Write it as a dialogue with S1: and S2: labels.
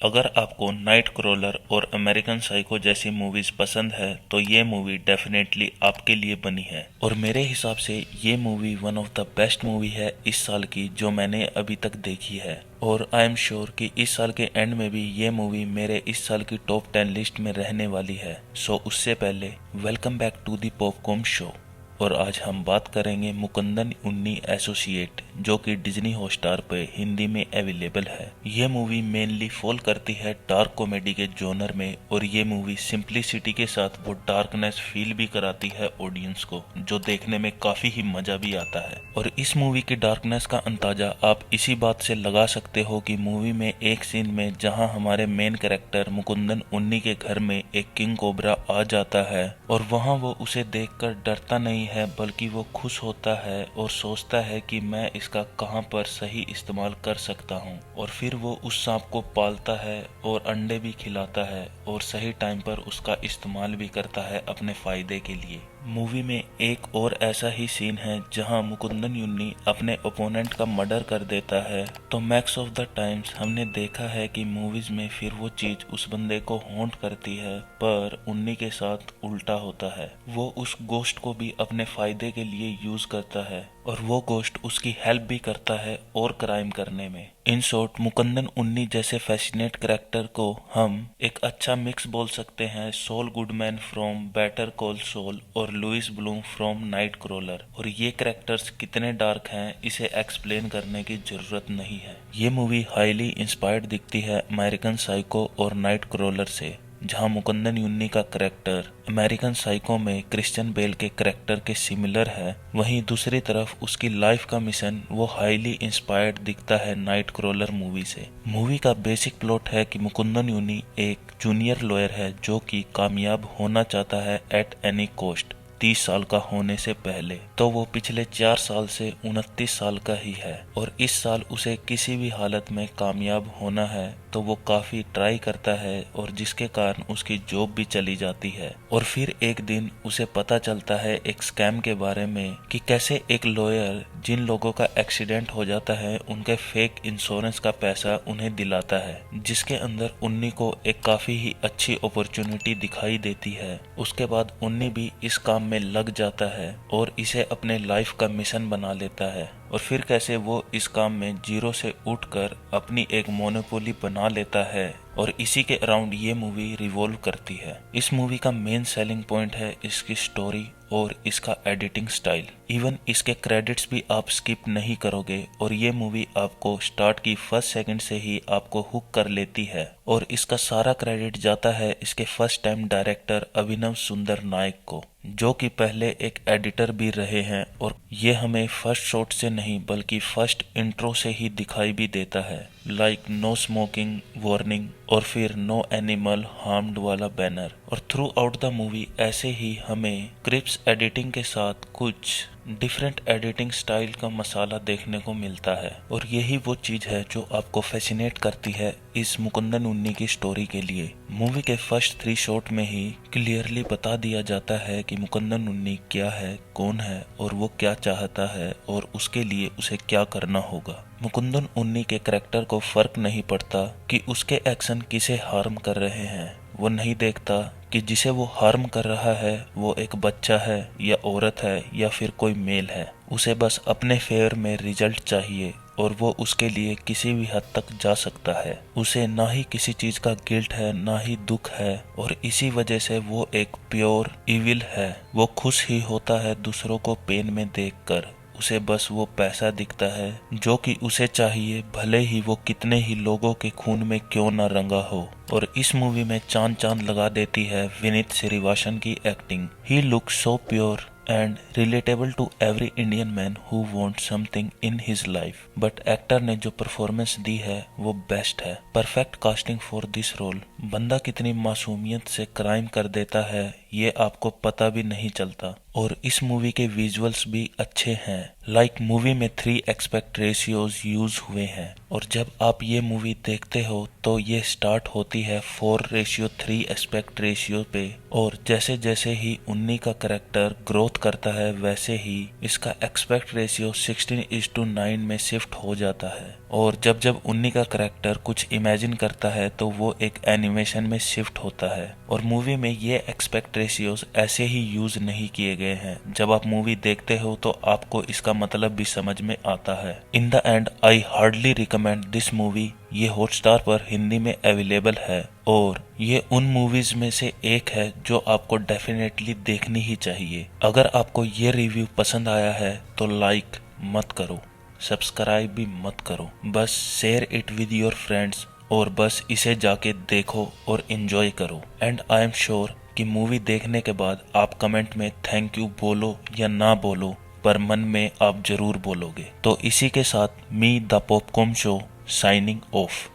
S1: अगर आपको night crawler और अमेरिकन साइको जैसी मूवीज पसंद है तो ये मूवी डेफिनेटली आपके लिए बनी है। और मेरे हिसाब से ये movie one of the best movie है इस साल की जो मैंने अभी तक देखी है। और आई एम श्योर कि इस साल के एंड में भी ये मूवी मेरे इस साल की टॉप 10 लिस्ट में रहने वाली है। सो उससे पहले welcome back to the popcorn show. और आज हम बात करेंगे मुकुंदन उन्नी एसोसिएट जो कि डिज्नी हॉटस्टार पे हिंदी में अवेलेबल है। ये मूवी मेनली फॉल करती है डार्क कॉमेडी के जॉनर में और ये मूवी सिंप्लिसिटी के साथ वो डार्कनेस फील भी कराती है ऑडियंस को, जो देखने में काफी ही मजा भी आता है। और इस मूवी की डार्कनेस का अंदाजा आप इसी बात से लगा सकते हो कि मूवी में एक सीन में जहां हमारे मेन कैरेक्टर मुकुंदन उन्नी के घर में एक किंग कोबरा आ जाता है और वहां वो उसे देखकर डरता नहीं है बल्कि वो खुश होता है और सोचता है कि मैं इसका कहां पर सही इस्तेमाल कर सकता हूं। और फिर वो उस सांप को पालता है और अंडे भी खिलाता है और सही टाइम पर उसका इस्तेमाल भी करता है अपने फायदे के लिए। मूवी में एक और ऐसा ही सीन है जहां मुकुंदन उन्नी अपने ओपोनेंट का मर्डर कर देता है। तो मैक्स ऑफ द टाइम्स हमने देखा है कि मूवीज में फिर वो चीज उस बंदे को हॉन्ट करती है, पर उन्नी के साथ उल्टा होता है। वो उस गोश्त को भी अपने फायदे के लिए यूज करता है और वो गोश्त उसकी हेल्प भी करता है और क्राइम करने में। इन शॉर्ट मुकुंदन उन्नी जैसे फैसिनेट कैरेक्टर को हम एक अच्छा मिक्स बोल सकते हैं Saul Goodman from Better Call Saul और Louis Bloom from Nightcrawler. और ये कैरेक्टर्स कितने डार्क हैं इसे एक्सप्लेन करने की जरूरत नहीं है। ये मूवी हाईली इंस्पायर्ड दिखती है अमेरिकन साइको और नाइट क्रॉलर से, जहां मुकुंदन उन्नी का कैरेक्टर अमेरिकन साइको में क्रिश्चियन बेल के कैरेक्टर के सिमिलर है, वहीं दूसरी तरफ उसकी लाइफ का मिशन वो हाईली इंस्पायर्ड दिखता है नाइट क्रॉलर मूवी से। मूवी का बेसिक प्लॉट है कि मुकुंदन उन्नी एक जूनियर लॉयर है जो कि कामयाब होना चाहता है एट एनी कॉस्ट 30 साल का होने से पहले। तो वो पिछले 4 साल से 29 साल का ही है और इस साल उसे किसी भी हालत में कामयाब होना है, तो वो काफी ट्राई करता है और जिसके कारण उसकी जॉब भी चली जाती है। और फिर एक दिन उसे पता चलता है एक स्कैम के बारे में कि कैसे एक लॉयर जिन लोगों का एक्सीडेंट हो जाता है उनके फेक इंश्योरेंस का पैसा उन्हें दिलाता है, जिसके अंदर उन्नी को एक काफी ही अच्छी अपॉर्चुनिटी दिखाई देती है। उसके बाद उन्नी भी इस काम में लग जाता है और इसे अपने लाइफ का मिशन बना लेता है। और फिर कैसे वो इस काम में जीरो से उठकर अपनी एक मोनोपोली बना लेता है और इसी के अराउंड ये मूवी रिवॉल्व करती है। इस मूवी का मेन सेलिंग पॉइंट है इसकी स्टोरी और इसका एडिटिंग स्टाइल। इवन इसके क्रेडिट्स भी आप स्किप नहीं करोगे और ये मूवी आपको स्टार्ट की फर्स्ट सेकंड से ही आपको हुक कर लेती है। और इसका सारा क्रेडिट जाता है इसके फर्स्ट टाइम डायरेक्टर अभिनव सुंदर नायक को, जो कि पहले एक एडिटर भी रहे हैं। और ये हमें फर्स्ट शॉट से नहीं बल्कि फर्स्ट इंट्रो से ही दिखाई भी देता है, लाइक नो स्मोकिंग वार्निंग और फिर नो एनिमल हार्म्ड वाला बैनर। और थ्रू आउट द मूवी ऐसे ही हमें क्रिप्स एडिटिंग के साथ कुछ डिफरेंट एडिटिंग स्टाइल का मसाला देखने को मिलता है। और यही वो चीज है जो आपको फैसिनेट करती है इस मुकुंदन उन्नी की स्टोरी के लिए। मूवी के फर्स्ट 3 शॉट में ही क्लियरली बता दिया जाता है कि मुकुंदन उन्नी क्या है, कौन है और वो क्या चाहता है और उसके लिए उसे क्या करना होगा। मुकुंदन उन्नी के कैरेक्टर को फर्क नहीं पड़ता कि उसके एक्शन किसे हार्म कर रहे हैं। वो नहीं देखता कि जिसे वो हार्म कर रहा है वो एक बच्चा है या औरत है या फिर कोई मेल है। उसे बस अपने फेवर में रिजल्ट चाहिए और वो उसके लिए किसी भी हद तक जा सकता है। उसे ना ही किसी चीज का गिल्ट है ना ही दुख है और इसी वजह से वो एक प्योर इविल है। वो खुश ही होता है दूसरों को पेन में देखकर। उसे बस वो पैसा दिखता है जो कि उसे चाहिए, भले ही वो कितने ही लोगों के खून में क्यों ना रंगा हो। और इस मूवी में चांद चांद लगा देती है विनीत श्रीवासन की acting. He looks so pure and relatable to every Indian man who wants something in his life। But actor ने जो परफॉर्मेंस दी है वो बेस्ट है। Perfect casting for this role. बंदा कितनी मासूमियत से क्राइम कर देता है ये आपको पता भी नहीं चलता। और इस मूवी के विजुअल्स भी अच्छे हैं। लाइक मूवी में 3 एस्पेक्ट रेशियोज यूज हुए हैं और जब आप ये मूवी देखते हो तो ये स्टार्ट होती है 4:3 एस्पेक्ट रेशियो पे। और जैसे जैसे ही उन्नी का कैरेक्टर ग्रोथ करता है वैसे ही इसका एस्पेक्ट रेशियो 16:9 में शिफ्ट हो जाता है। और जब जब उन्नी का करैक्टर कुछ इमेजिन करता है तो वो एक एनिमेशन में शिफ्ट होता है। और मूवी में ये एक्सपेक्ट रेशियोज ऐसे ही यूज नहीं किए गए हैं। जब आप मूवी देखते हो तो आपको इसका मतलब भी समझ में आता है। In the and I hardly recommend this movie. ये हॉटस्टार पर हिंदी में अवेलेबल है और ये उन मूवीज में से एक है जो आपको डेफिनेटली देखनी ही चाहिए। अगर आपको ये रिव्यू पसंद आया है तो लाइक मत करो, सब्सक्राइब भी मत करो, बस share it with your friends और बस इसे जाके देखो और एंजॉय करो। एंड आई एम श्योर कि मूवी देखने के बाद आप कमेंट में थैंक यू बोलो या ना बोलो, पर मन में आप जरूर बोलोगे। तो इसी के साथ me the popcorn show signing off.